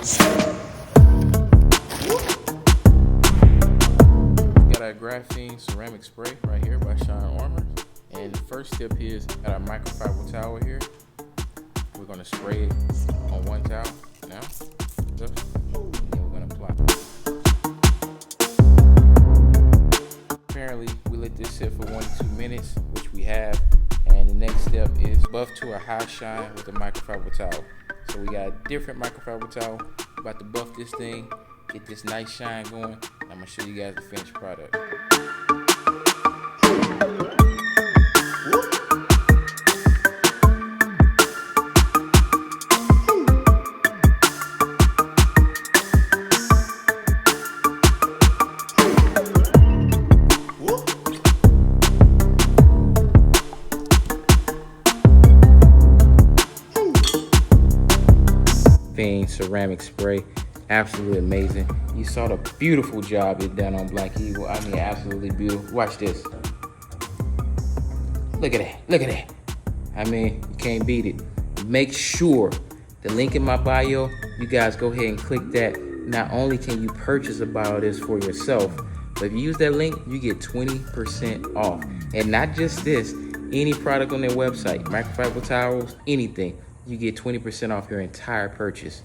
Got our graphene ceramic spray right here by Shine Armor. And the first step here is got our microfiber towel here. We're gonna spray it on one towel now. And then we're gonna apply. Apparently, we let this sit for 1 to 2 minutes, which we have. And the next step is buff to a high shine with a microfiber towel. So we got a different microfiber towel. About to buff this thing, get this nice shine going. I'm gonna show you guys the finished product. Ceramic spray, absolutely amazing. You saw the beautiful job it done on Black Eagle. I mean, absolutely beautiful. Watch this. Look at that. Look at that. I mean, you can't beat it. Make sure the link in my bio, you guys go ahead and click that. Not only can you purchase a bottle of this for yourself, but if you use that link, you get 20% off. And not just this, any product on their website, microfiber towels, anything, you get 20% off your entire purchase.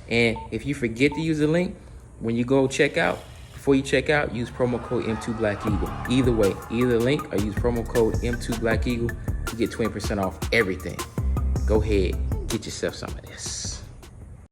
And if you forget to use the link, when you go check out, before you check out, use promo code M2BlackEagle. Either way, either link or use promo code M2BlackEagle, you get 20% off everything. Go ahead, get yourself some of this.